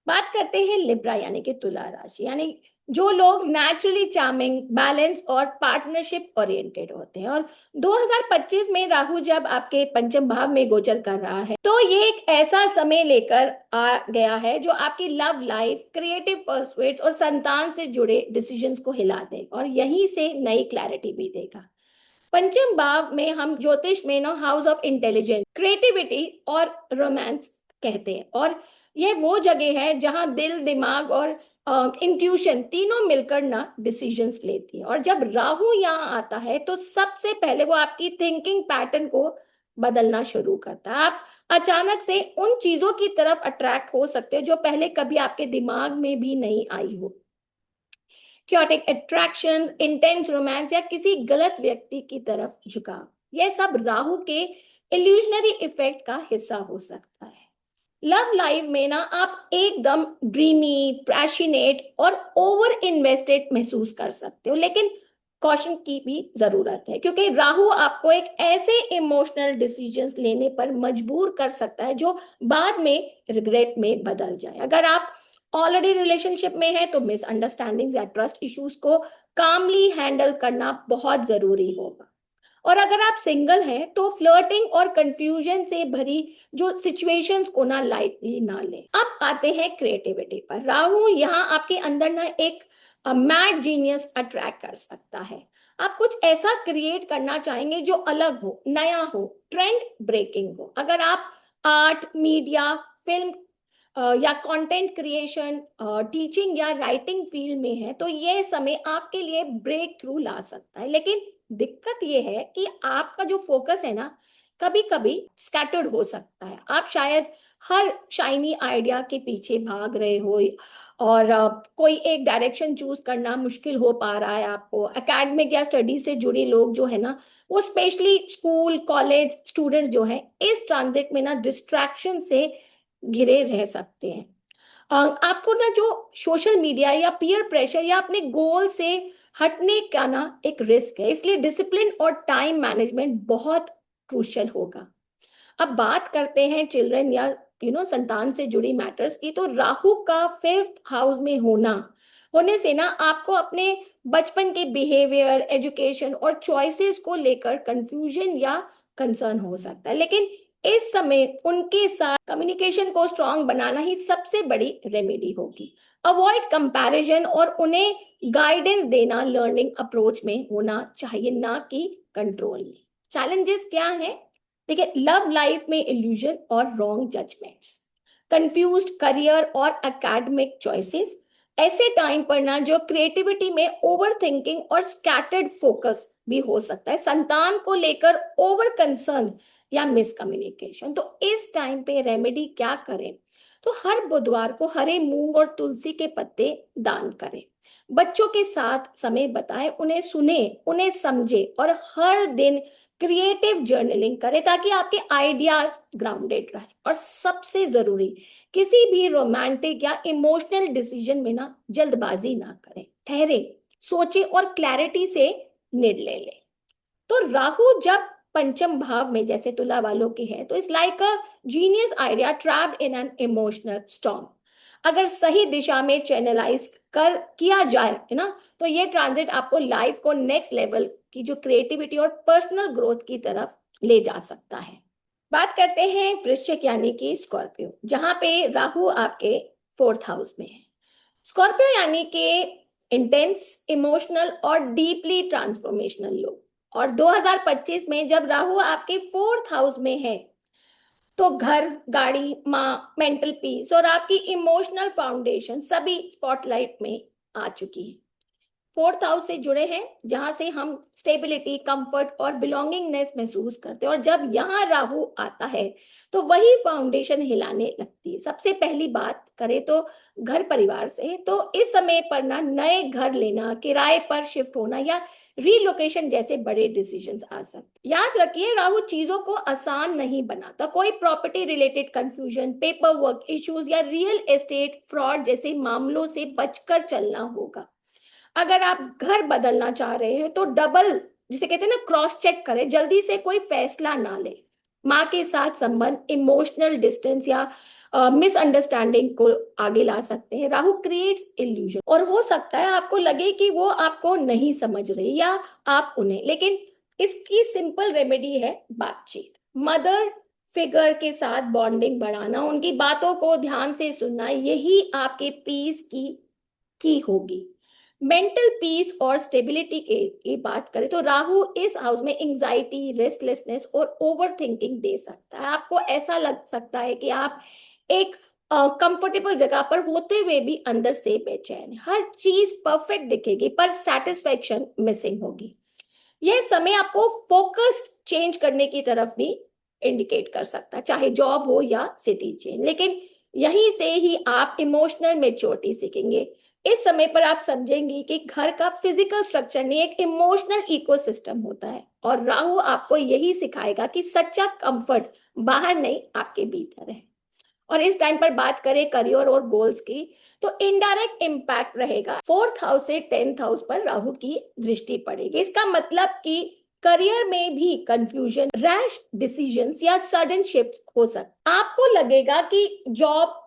बात करते हैं लिब्रा यानी कि तुला राशि, यानी जो लोग नेचुरली चार्मिंग, बैलेंस और पार्टनरशिप ओरिएंटेड होते हैं। और 2025 में राहु जब आपके पंचम भाव में गोचर कर रहा है तो ये एक ऐसा समय लेकर आ गया है जो आपकी लव लाइफ, क्रिएटिव परसुएट्स और संतान से जुड़े डिसीजंस को हिला देगा और यहीं से नई क्लैरिटी भी देगा। पंचम भाव में हम ज्योतिष में ना हाउस ऑफ इंटेलिजेंस, क्रिएटिविटी और रोमांस कहते हैं। और ये वो जगह है जहां दिल, दिमाग और इंट्यूशन तीनों मिलकर ना डिसीजंस लेती है। और जब राहु यहाँ आता है तो सबसे पहले वो आपकी थिंकिंग पैटर्न को बदलना शुरू करता है। आप अचानक से उन चीजों की तरफ अट्रैक्ट हो सकते हैं जो पहले कभी आपके दिमाग में भी नहीं आई हो। क्योटिक अट्रैक्शन, इंटेंस रोमांस या किसी गलत व्यक्ति की तरफ झुकाव, यह सब राहु के इल्यूजनरी इफेक्ट का हिस्सा हो सकता है। लव लाइफ में ना आप एकदम ड्रीमी, पैशनेट और ओवर इन्वेस्टेड महसूस कर सकते हो, लेकिन कॉशन की भी जरूरत है क्योंकि राहु आपको एक ऐसे इमोशनल डिसीजंस लेने पर मजबूर कर सकता है जो बाद में रिग्रेट में बदल जाए। अगर आप ऑलरेडी रिलेशनशिप में है तो मिसअंडरस्टैंडिंग्स या ट्रस्ट इश्यूज को कामली हैंडल करना बहुत जरूरी होगा। और अगर आप सिंगल हैं तो फ्लर्टिंग और कंफ्यूजन से भरी जो सिचुएशंस को ना लाइटली ना लें। अब आते हैं क्रिएटिविटी पर। राहु यहाँ आपके अंदर ना एक मैड जीनियस अट्रैक्ट कर सकता है। आप कुछ ऐसा क्रिएट करना चाहेंगे जो अलग हो, नया हो, ट्रेंड ब्रेकिंग हो। अगर आप आर्ट, मीडिया, फिल्म या कंटेंट क्रिएशन, टीचिंग या राइटिंग फील्ड में है तो यह समय आपके लिए ब्रेक थ्रू ला सकता है। लेकिन दिक्कत यह है कि आपका जो फोकस है ना कभी कभी स्कैटर्ड हो सकता है। आप शायद हर शाइनी आइडिया के पीछे भाग रहे हो और कोई एक डायरेक्शन चूज करना मुश्किल हो पा रहा है आपको। एकेडमिक या स्टडी से जुड़े लोग जो है ना, वो स्पेशली स्कूल कॉलेज स्टूडेंट जो है, इस ट्रांजिट में ना डिस्ट्रैक्शन से घिरे रह सकते हैं। आपको ना जो सोशल मीडिया या पीयर प्रेशर या अपने गोल से हटने का ना एक रिस्क है, इसलिए डिसिप्लिन और टाइम मैनेजमेंट बहुत क्रूशियल होगा। अब बात करते हैं चिल्ड्रन या संतान से जुड़ी मैटर्स की। तो राहु का 5th हाउस में होने से ना आपको अपने बचपन के बिहेवियर, एजुकेशन और चॉइसेस को लेकर कंफ्यूजन या कंसर्न हो सकता है। लेकिन इस समय उनके साथ कम्युनिकेशन को स्ट्रांग बनाना ही सबसे बड़ी रेमेडी होगी। अवॉइड कंपैरिजन और उन्हें गाइडेंस देना लर्निंग अप्रोच में होना चाहिए, ना कि कंट्रोल में। चैलेंजेस क्या है? देखिए, लव लाइफ में इल्यूजन और रॉन्ग जजमेंट्स, कंफ्यूज्ड करियर और एकेडमिक चॉइसेस, ऐसे टाइम पर ना जो क्रिएटिविटी में ओवर थिंकिंग और स्कैटर्ड फोकस भी हो सकता है। संतान को लेकर ओवर कंसर्न या मिसकम्युनिकेशन। तो इस टाइम पे रेमेडी क्या करें? तो हर बुधवार को हरे मूंग और तुलसी के पत्ते दान करें। बच्चों के साथ समय बताएं, उन्हें सुने, उन्हें समझे और हर दिन क्रिएटिव जर्नलिंग करें ताकि आपके आइडियाज ग्राउंडेड रहे। और सबसे जरूरी, किसी भी रोमांटिक या इमोशनल डिसीजन में ना जल्दबाजी ना करें, ठहरे, सोचे और क्लैरिटी से निर्णय लें। तो राहु जब पंचम भाव में जैसे तुला वालों के है तो it's like a genius idea trapped in an emotional storm. अगर सही दिशा में चैनलाइज कर किया जाए है ना, तो ये ट्रांजिट आपको लाइफ को नेक्स्ट लेवल की जो क्रिएटिविटी और पर्सनल ग्रोथ की तरफ ले जा सकता है। बात करते हैं वृश्चिक यानी कि स्कॉर्पियो, जहां पे राहु आपके 4th हाउस में है। स्कॉर्पियो यानी कि इंटेंस, इमोशनल और डीपली ट्रांसफॉर्मेशनल लोग। और 2025 में जब राहु आपके 4th हाउस में है तो घर, गाड़ी, माँ, मेंटल पीस और आपकी इमोशनल फाउंडेशन सभी स्पॉटलाइट में आ चुकी है। 4th हाउस से जुड़े हैं जहां से हम स्टेबिलिटी, कंफर्ट और बिलोंगिंगनेस महसूस करते हैं। और जब यहाँ राहु आता है तो वही फाउंडेशन हिलाने लगती है। सबसे पहली बात करें तो घर परिवार से, तो इस समय पर ना नए घर लेना, किराए पर शिफ्ट होना या रीलोकेशन जैसे बड़े डिसीजंस आ सकते हैं। याद रखिए, राहु चीजों को आसान नहीं बनाता। कोई property related confusion, paper work issues या रियल एस्टेट फ्रॉड जैसे मामलों से बचकर चलना होगा। अगर आप घर बदलना चाह रहे हैं तो डबल, जिसे कहते हैं ना, क्रॉस चेक करें, जल्दी से कोई फैसला ना ले। माँ के साथ संबंध, इमोशनल डिस्टेंस या मिसअंडरस्टैंडिंग को आगे ला सकते हैं। राहु क्रिएट्स इल्यूजन, और हो सकता है आपको लगे कि वो आपको नहीं समझ रही या आप उन्हें, लेकिन इसकी सिंपल रेमेडी है बातचीत। मदर फिगर के साथ बॉन्डिंग बढ़ाना, उनकी बातों को ध्यान से सुनना, यही आपके पीस की होगी। मेंटल पीस और स्टेबिलिटी की बात करें तो राहु इस हाउस में एंजाइटी, रेस्टलेसनेस और ओवर थिंकिंग दे सकता है। आपको ऐसा लग सकता है कि आप एक कंफर्टेबल जगह पर होते हुए भी अंदर से बेचैन है। हर चीज परफेक्ट दिखेगी पर सेटिस्फेक्शन मिसिंग होगी। यह समय आपको फोकस्ड चेंज करने की तरफ भी इंडिकेट कर सकता है, चाहे जॉब हो या सिटी चेंज। लेकिन यहीं से ही आप इमोशनल मेच्योरिटी सीखेंगे। इस समय पर आप समझेंगे कि घर का फिजिकल स्ट्रक्चर नहीं, एक इमोशनल इकोसिस्टम होता है, और राहु आपको यही सिखाएगा कि सच्चा कंफर्ट बाहर नहीं, आपके भीतर है। और इस टाइम पर बात करें करियर और गोल्स की, तो इनडायरेक्ट इम्पैक्ट रहेगा। 4th हाउस से 10th हाउस पर राहु की दृष्टि पड़ेगी। इसका मतलब कि करियर में भी कंफ्यूजन, रैश डिसीजंस या सडन शिफ्ट हो सकता। आपको लगेगा कि जॉब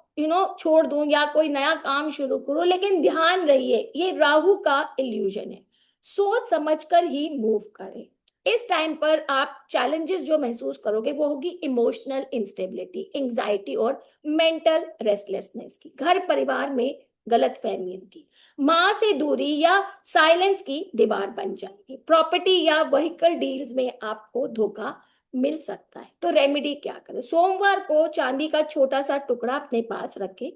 छोड़ दूं या कोई नया काम शुरू करूं, लेकिन ध्यान रहिए ये राहु का इल्यूजन है। सोच समझकर ही मूव करें। इस टाइम पर आप चैलेंजेस जो महसूस करोगे वो होगी इमोशनल इंस्टेबिलिटी, एंजाइटी और मेंटल रेस्टलेसनेस की। घर परिवार में गलत फहमियों की, माँ से दूरी या साइलेंस की दीवार बन जाएगी। प्रॉपर्टी या व्हीकल डील्स में आपको धोखा मिल सकता है। तो रेमेडी क्या करें? सोमवार को चांदी का छोटा सा टुकड़ा अपने पास रखें।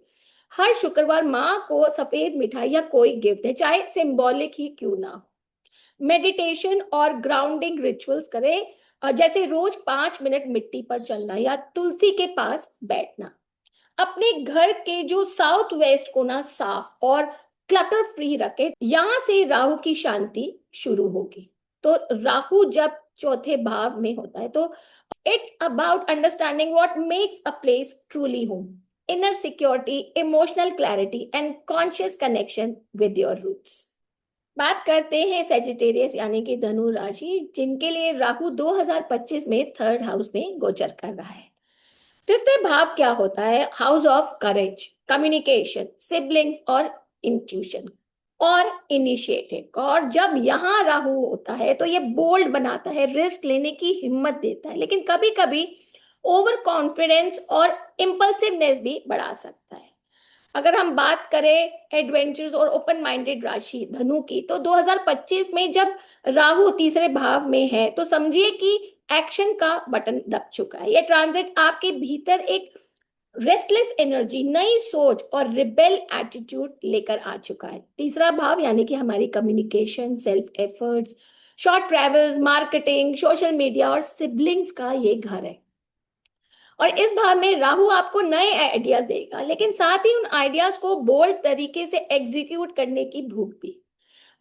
हर शुक्रवार माँ को सफेद मिठाई या कोई गिफ्ट है, चाहे सिंबॉलिक ही क्यों ना हो। मेडिटेशन और ग्राउंडिंग रिचुअल्स करें, जैसे रोज 5 मिनट मिट्टी पर चलना या तुलसी के पास बैठना। अपने घर के जो साउथ वेस्ट को ना साफ और क्लटर फ्री रखे, यहां से राहु की शांति शुरू होगी। तो राहु जब चौथे भाव में होता है तो it's about understanding what makes a place truly home, inner security, emotional clarity and conscious connection with your roots. बात करते हैं सेजिटेरियस यानी कि धनु राशि, जिनके लिए राहु 2025 में 3rd हाउस में गोचर कर रहा है। तृतीय भाव क्या होता है? House of courage, communication, siblings और इंट्यूशन और इनिशिएटिव। और जब यहाँ राहु होता है तो ये बोल्ड बनाता है, रिस्क लेने की हिम्मत देता है, लेकिन कभी कभी ओवर कॉन्फिडेंस और इम्पल्सिवनेस भी बढ़ा सकता है। अगर हम बात करें एडवेंचर्स और ओपन माइंडेड राशि धनु की, तो 2025 में जब राहु तीसरे भाव में है तो समझिए कि एक्शन का बटन दब चुका है। ये ट्रांजिट आपके भीतर एक रेस्टलेस एनर्जी, नई सोच और रिबेल एटीट्यूड लेकर आ चुका है। तीसरा भाव यानी कि हमारी communication, self efforts, short travels, marketing, social media और सिबलिंग्स का ये घर है। और इस भाव में राहु आपको नए आइडियाज देगा, लेकिन साथ ही उन आइडियाज को बोल्ड तरीके से एग्जीक्यूट करने की भूख भी।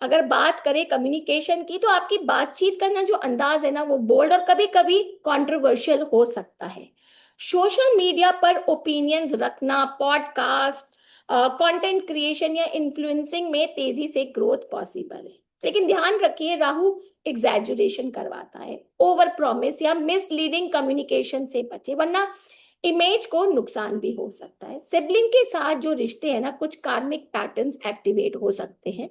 अगर बात करें कम्युनिकेशन की, तो आपकी बातचीत करना जो अंदाज है ना, वो बोल्ड और कभी कभी कंट्रोवर्शियल हो सकता है। सोशल मीडिया पर ओपिनियंस रखना, पॉडकास्ट, कंटेंट क्रिएशन या इन्फ्लुएंसिंग में तेजी से ग्रोथ पॉसिबल है। लेकिन ध्यान रखिए राहु एग्जैजुरेशन करवाता है। ओवर प्रॉमिस या मिसलीडिंग कम्युनिकेशन से बचे, वरना इमेज को नुकसान भी हो सकता है। सिबलिंग के साथ जो रिश्ते हैं ना, कुछ कार्मिक पैटर्न्स एक्टिवेट हो सकते हैं।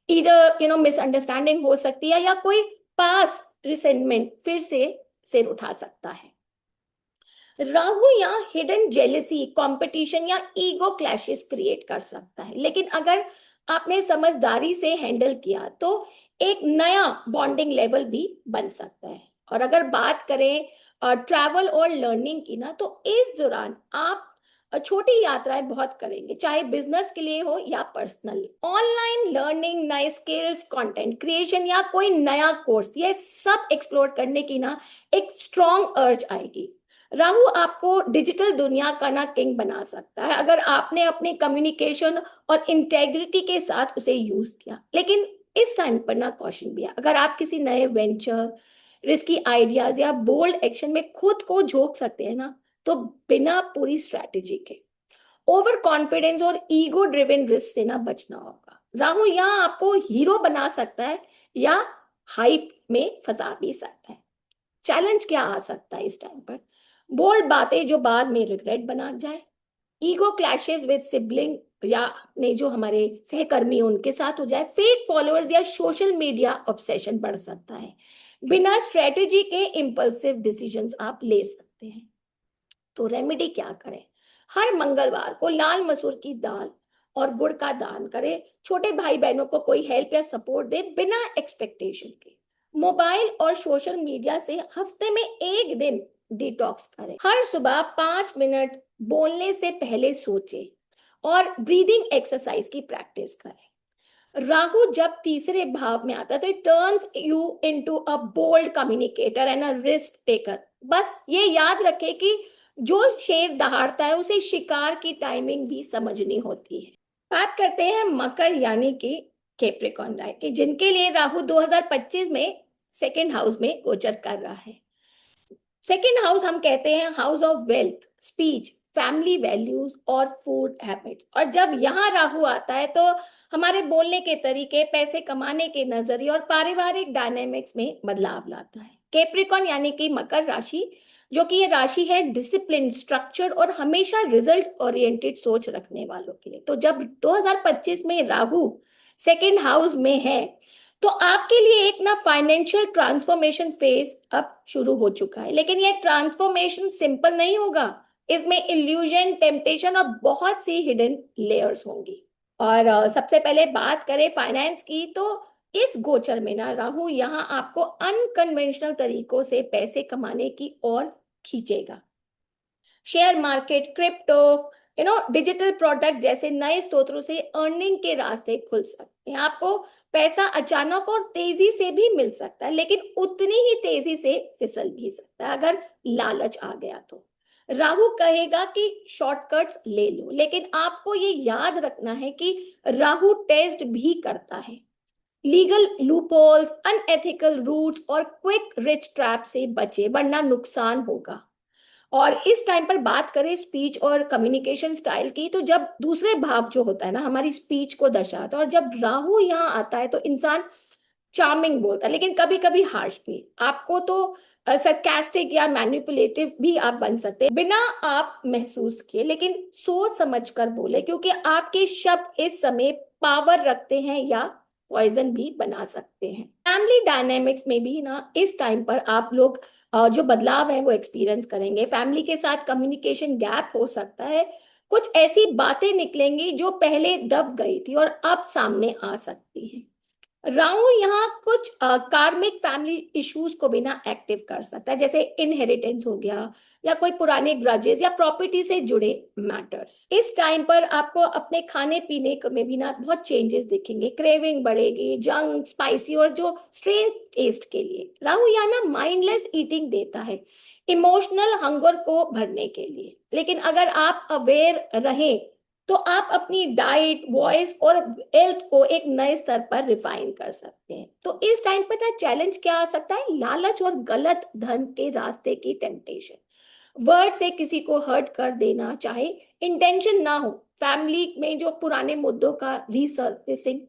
इधर मिसअंडरस्टैंडिंग हो सकती है या कोई पास रिसेंटमेंट फिर से सिर उठा सकता है। राहु यहाँ हिडन जेलेसी, कंपटीशन या ईगो क्लैशेस क्रिएट कर सकता है, लेकिन अगर आपने समझदारी से हैंडल किया तो एक नया बॉन्डिंग लेवल भी बन सकता है। और अगर बात करें ट्रैवल और लर्निंग की ना, तो इस दौरान आप छोटी यात्राएं बहुत करेंगे, चाहे बिजनेस के लिए हो या पर्सनली। ऑनलाइन लर्निंग, नए स्किल्स, कंटेंट क्रिएशन या कोई नया कोर्स, ये सब एक्सप्लोर करने की ना एक स्ट्रॉन्ग अर्ज आएगी। राहु आपको डिजिटल दुनिया का ना किंग बना सकता है अगर आपने अपने कम्युनिकेशन और इंटेग्रिटी के साथ उसे यूज किया। लेकिन इस टाइम पर ना कॉशन भी है, अगर आप किसी नए वेंचर, रिस्की आइडियाज या बोल्ड एक्शन में खुद को झोंक सकते हैं ना, तो बिना पूरी स्ट्रैटेजी के ओवर कॉन्फिडेंस और ईगो ड्रिवन रिस्क से ना बचना होगा। राहु यहाँ आपको हीरो बना सकता है या हाइप में फंसा भी सकता है। चैलेंज क्या आ सकता है इस टाइम पर? बोल्ड बातें जो बाद में रिग्रेट बना जाए, ईगो क्लैशेस विद सिबलिंग या अपने जो हमारे सहकर्मी उनके साथ हो जाए, फेक फॉलोअर्स या सोशल मीडिया ऑब्सेशन बढ़ सकता है। बिना स्ट्रेटेजी के इम्पल्सिव डिसीजंस आप ले सकते हैं। तो रेमेडी क्या करें? हर मंगलवार को लाल मसूर की दाल और गुड़ का दान करें। छोटे भाई बहनों को कोई हेल्प या सपोर्ट दे बिना एक्सपेक्टेशन के। मोबाइल और सोशल मीडिया से हफ्ते में एक दिन डिटॉक्स करें। हर सुबह 5 मिनट बोलने से पहले सोचें और ब्रीदिंग एक्सरसाइज की प्रैक्टिस करें। राहु जब तीसरे भाव में आता है तो it turns you into a bold communicator and a risk taker. बस ये याद रखें कि जो शेर दहाड़ता है उसे शिकार की टाइमिंग भी समझनी होती है। बात करते हैं मकर यानी कि कैप्रिकॉर्न राशि, जिनके लिए राहु 2025 में सेकेंड हाउस में गोचर कर रहा है। सेकेंड हाउस हम कहते हैं house of wealth, speech, family values और फूड हैबिट्स। और जब यहाँ राहु आता है तो हमारे बोलने के तरीके, पैसे कमाने के नजरिए और पारिवारिक डायनेमिक्स में बदलाव लाता है। कैप्रिकॉर्न यानी कि मकर राशि, जो कि ये राशि है डिसिप्लिन, स्ट्रक्चर और हमेशा रिजल्ट ओरिएंटेड सोच रखने वालों के लिए। तो जब 2025 में राहु सेकेंड हाउस में है तो आपके लिए एक ना फाइनेंशियल ट्रांसफॉर्मेशन फेज अब शुरू हो चुका है। लेकिन ये ट्रांसफॉर्मेशन सिंपल नहीं होगा, इसमें इल्यूजन, टेम्पटेशन और बहुत सी हिडन लेयर्स होंगी। और सबसे पहले बात करें फाइनेंस की, तो इस गोचर में ना राहु यहाँ आपको अनकन्वेंशनल तरीकों से पैसे कमाने की ओर खींचेगा। Share market, crypto, digital product जैसे नए स्रोतों से अर्निंग के रास्ते खुल सकते हैं। आपको पैसा अचानक और तेजी से भी मिल सकता है, लेकिन उतनी ही तेजी से फिसल भी सकता है अगर लालच आ गया तो। राहु कहेगा कि शॉर्टकट्स ले लो, लेकिन आपको ये याद रखना है कि राहु टेस्ट भी करता है। लीगल लूपहोल्स, अनएथिकल रूट्स और क्विक रिच ट्रैप से बचे, वरना नुकसान होगा। और इस टाइम पर बात करें स्पीच और कम्युनिकेशन स्टाइल की, तो जब दूसरे भाव जो होता है ना हमारी स्पीच को दर्शाता है, और जब राहु यहाँ आता है तो इंसान चार्मिंग बोलता है, लेकिन कभी कभी हार्श भी। आपको तो सरकास्टिक या मैनिपुलेटिव भी आप बन सकते हैं बिना आप महसूस किए, लेकिन सोच समझ कर बोले, क्योंकि आपके शब्द इस समय पावर रखते हैं या पॉइजन भी बना सकते हैं। फैमिली डायनेमिक्स में भी ना इस टाइम पर आप लोग जो बदलाव है वो एक्सपीरियंस करेंगे। फैमिली के साथ कम्युनिकेशन गैप हो सकता है, कुछ ऐसी बातें निकलेंगी जो पहले दब गई थी और अब सामने आ सकती हैं। राहु यहाँ कुछ कार्मिक फैमिली इश्यूज को भी ना एक्टिव कर सकता है, जैसे इनहेरिटेंस हो गया या कोई पुराने ग्रजेस या प्रॉपर्टी से जुड़े मैटर्स। इस टाइम पर आपको अपने खाने पीने में भी ना बहुत चेंजेस दिखेंगे, क्रेविंग बढ़ेगी, जंक, स्पाइसी और जो स्ट्रेंज टेस्ट के लिए। राहु यहाँ ना माइंडलेस ईटिंग देता है, इमोशनल हंगर को भरने के लिए। लेकिन अगर आप अवेयर रहें तो आप अपनी डाइट, वॉइस और हेल्थ को एक नए स्तर पर रिफाइन कर सकते हैं। तो इस टाइम पर ना चैलेंज क्या आ सकता है? लालच और गलत धन के रास्ते की टेम्पटेशन, वर्ड से किसी को हर्ट कर देना, चाहे इंटेंशन ना हो, फैमिली में जो पुराने मुद्दों का रिसर्फेसिंग,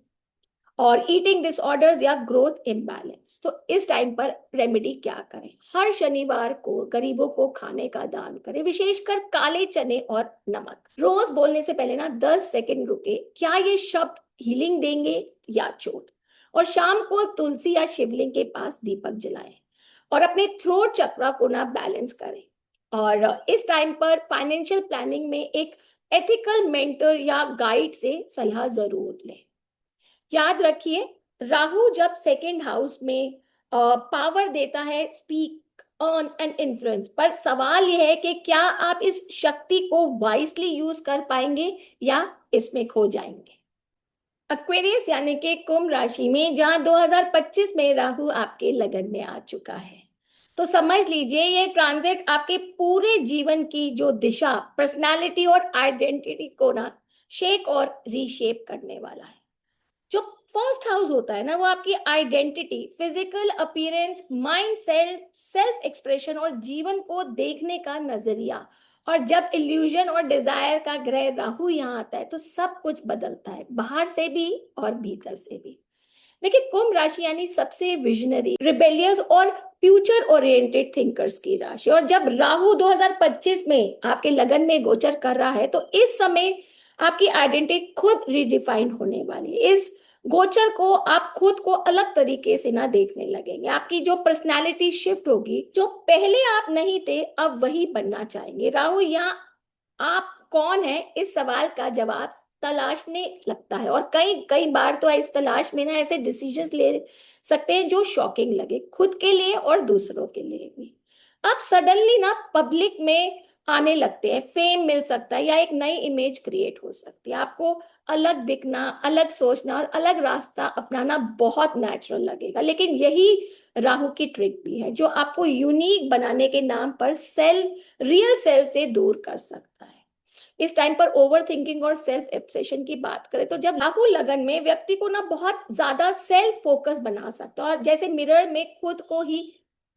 और ईटिंग डिसऑर्डर्स या ग्रोथ इम्बैलेंस। तो इस टाइम पर रेमेडी क्या करें? हर शनिवार को गरीबों को खाने का दान करें, विशेषकर काले चने और नमक। रोज बोलने से पहले ना 10 सेकंड रुके, क्या ये शब्द हीलिंग देंगे या चोट? और शाम को तुलसी या शिवलिंग के पास दीपक जलाएं और अपने थ्रोट चक्रा को ना बैलेंस करें। और इस टाइम पर फाइनेंशियल प्लानिंग में एक एथिकल मेंटर या गाइड से सलाह जरूर लें। याद रखिए, राहु जब सेकेंड हाउस में पावर देता है, स्पीक ऑन एंड इन्फ्लुएंस, पर सवाल यह है कि क्या आप इस शक्ति को वाइसली यूज कर पाएंगे या इसमें खो जाएंगे। एक्वेरियस यानी कि कुंभ राशि में जहां 2025 में राहु आपके लगन में आ चुका है, तो समझ लीजिए ये ट्रांजिट आपके पूरे जीवन की जो दिशा, पर्सनालिटी और आइडेंटिटी को ना शेक और रीशेप करने वाला है। जो फर्स्ट हाउस होता है ना वो आपकी identity, physical appearance, mind, self expression और जीवन को देखने का नजरिया। और जब इल्यूजन और डिजायर का ग्रह राहु यहाँ आता है तो सब कुछ बदलता है, बाहर से भी और भीतर से भी। देखिए, कुंभ राशि यानी सबसे विजनरी, रिबेलियस और फ्यूचर ओरिएंटेड थिंकर्स की राशि। और जब राहु 2025 में आपके लगन में गोचर कर रहा है तो इस समय आपकी आइडेंटिटी खुद रिडिफाइंड होने वाली है। इस गोचर को आप खुद को अलग तरीके से ना देखने लगेंगे। आपकी जो पर्सनालिटी शिफ्ट होगी, जो पहले आप नहीं थे अब वही बनना चाहेंगे। राहु यहाँ आप कौन है इस सवाल का जवाब तलाशने लगता है, और कई कई बार तो इस तलाश में ना ऐसे डिसीजंस ले सकते हैं जो शॉकिंग लगे, खुद के लिए और दूसरों के लिए भी। आप सडनली ना पब्लिक में आने लगते हैं, फेम मिल सकता है या एक नई इमेज क्रिएट हो सकती है। आपको अलग दिखना, अलग सोचना और अलग रास्ता अपनाना बहुत नेचुरल लगेगा, लेकिन यही राहु की ट्रिक भी है जो आपको यूनिक बनाने के नाम पर रियल सेल्फ से दूर कर सकता है। इस टाइम पर ओवर थिंकिंग और सेल्फ एब्सेशन की बात करें तो जब राहु लगन में व्यक्ति को ना बहुत ज्यादा सेल्फ फोकस बना सकता है, और जैसे मिरर में खुद को ही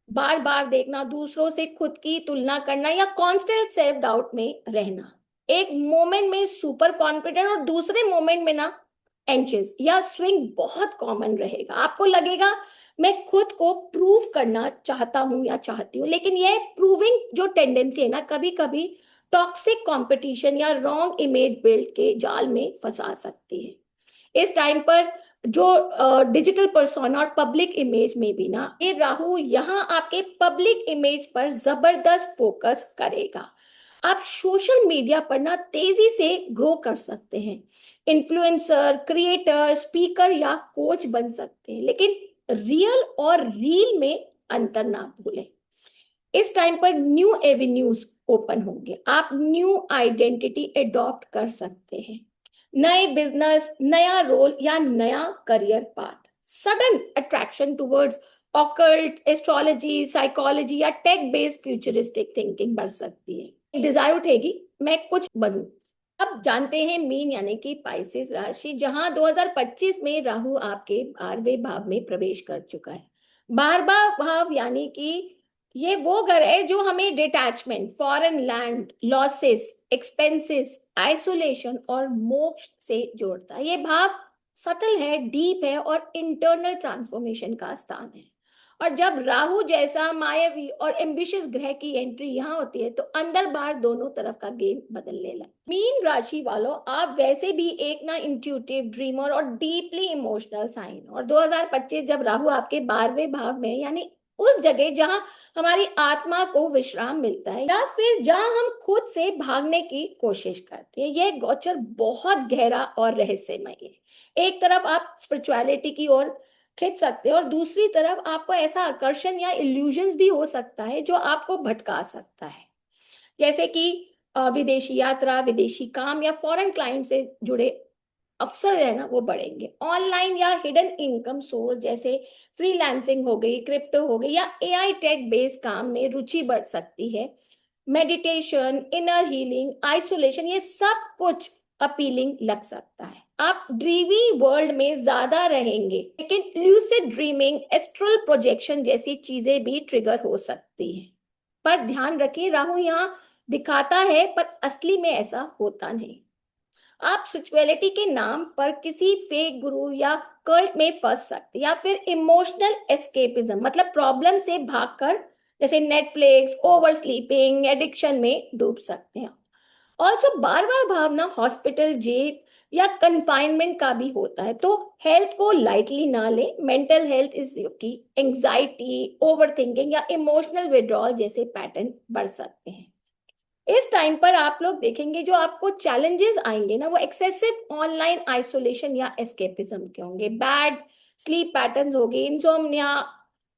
बार बार देखना, दूसरों से खुद की तुलना करना या कांस्टेंट सेल्फ डाउट में रहना, एक मोमेंट में सुपर कॉन्फिडेंट और दूसरे मोमेंट में ना एंशियस या स्विंग बहुत कॉमन रहेगा। आपको लगेगा मैं खुद को प्रूव करना चाहता हूं या चाहती हूँ, लेकिन यह प्रूविंग जो टेंडेंसी है ना कभी कभी टॉक्सिक कंपटीशन या रॉन्ग इमेज बिल्ड के जाल में फंसा सकती है। इस टाइम पर जो डिजिटल पर्सोना और पब्लिक इमेज में भी ना ये राहु यहाँ आपके पब्लिक इमेज पर जबरदस्त फोकस करेगा। आप सोशल मीडिया पर ना तेजी से ग्रो कर सकते हैं, इन्फ्लुएंसर, क्रिएटर, स्पीकर या कोच बन सकते हैं, लेकिन रियल और रील में अंतर ना भूलें। इस टाइम पर न्यू एवेन्यूज ओपन होंगे, आप न्यू आइडेंटिटी एडॉप्ट कर सकते हैं, नए बिजनेस, नया रोल या नया career path. Sudden attraction towards occult, astrology, psychology या टेक बेस्ड फ्यूचरिस्टिक थिंकिंग बढ़ सकती है। डिजायर उठेगी मैं कुछ बनूं। अब जानते हैं मीन यानी कि पाइसेस राशि, जहां 2025 में राहु आपके 12वें भाव में प्रवेश कर चुका है। 12वां भाव यानी कि ये वो घर है जो हमें detachment, foreign land, losses, expenses, isolation और मोक्ष से जोड़ता है। ये भाव सटल है, डीप है और इंटरनल ट्रांसफॉर्मेशन का स्थान है। और जब राहु जैसा मायावी और एम्बिशियस ग्रह की एंट्री यहाँ होती है तो अंदर बाहर दोनों तरफ का गेम बदलने लगा। मीन राशि वालों, आप वैसे भी एक ना इंट्यूटिव, ड्रीमर और डीपली इमोशनल साइन, और 2025 जब राहु आपके 12वें भाव में यानी उस जगह जहां हमारी आत्मा को विश्राम मिलता है या फिर जहां हम खुद से भागने की कोशिश करते हैं, यह गोचर बहुत गहरा और रहस्यमय है। एक तरफ आप स्पिरिचुअलिटी की ओर खींच सकते हैं और दूसरी तरफ आपको ऐसा आकर्षण या इल्यूजन्स भी हो सकता है जो आपको भटका सकता है, जैसे कि विदेशी यात्रा, विदेशी काम या फॉरेन क्लाइंट से जुड़े अवसर है ना वो बढ़ेंगे। ऑनलाइन या हिडन इनकम सोर्स जैसे फ्रीलांसिंग हो गई, क्रिप्टो हो गई या एआई टेक बेस्ड काम में रुचि बढ़ सकती है। मेडिटेशन, इनर हीलिंग, आइसोलेशन, ये सब कुछ अपीलिंग लग सकता है। आप ड्रीमी वर्ल्ड में ज्यादा रहेंगे, लेकिन ल्यूसिड ड्रीमिंग, एस्ट्रल प्रोजेक्शन जैसी चीजें भी ट्रिगर हो सकती हैं। पर ध्यान रखिए, राहु यहाँ दिखाता है पर असली में ऐसा होता नहीं। आप स्पिरिचुअलिटी के नाम पर किसी फेक गुरु या कल्ट में फंस सकते, या फिर इमोशनल एस्केपिज्म मतलब प्रॉब्लम से भागकर जैसे नेटफ्लिक्स, ओवर स्लीपिंग, एडिक्शन में डूब सकते हैं। ऑल्सो बार बार भावना हॉस्पिटल, जेल या कंफाइनमेंट का भी होता है, तो हेल्थ को लाइटली ना ले। मेंटल हेल्थ इज की एंग्जाइटी, ओवर थिंकिंग या इमोशनल विड्रॉल जैसे पैटर्न बढ़ सकते हैं। इस टाइम पर आप लोग देखेंगे जो आपको चैलेंजेस आएंगे ना वो एक्सेसिव ऑनलाइन आइसोलेशन या एस्केपिज्म के होंगे, बैड स्लीप पैटर्न्स होंगे, इंसोम्निया,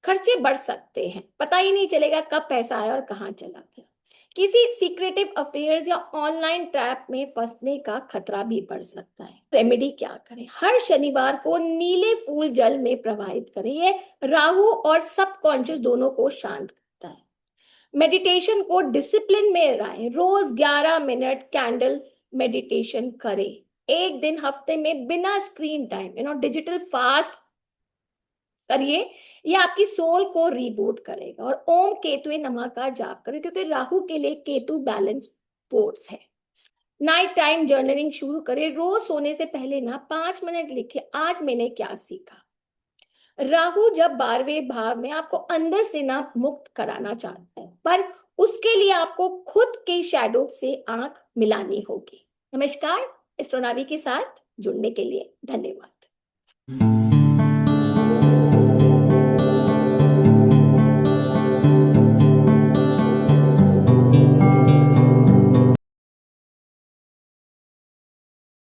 खर्चे बढ़ सकते हैं, पता ही नहीं चलेगा कब पैसा आया और कहाँ चला गया। किसी सीक्रेटिव अफेयर्स या ऑनलाइन ट्रैप में फंसने का खतरा भी बढ़ सकता है। रेमेडी क्या करें? हर शनिवार को नीले फूल जल में प्रवाहित करें, ये राहु और सबकॉन्शियस दोनों को शांत करता है। मेडिटेशन को डिसिप्लिन में रहें, रोज 11 मिनट कैंडल मेडिटेशन करें, एक दिन हफ्ते में बिना स्क्रीन टाइम डिजिटल फास्ट करिए। ये आपकी सोल को रीबूट करेगा। और ओम केतुए नमः का जाप करें, क्योंकि राहु के लिए केतु बैलेंस फोर्स है। नाइट टाइम जर्नलिंग शुरू करें, रोज सोने से पहले ना 5 मिनट लिखे आज मैंने क्या सीखा। राहु जब 12वें भाव में आपको अंदर से ना मुक्त कराना चाहता है, पर उसके लिए आपको खुद के शैडो से आंख मिलानी होगी। नमस्कार, एस्ट्रोनॉमी के साथ जुड़ने के लिए धन्यवाद।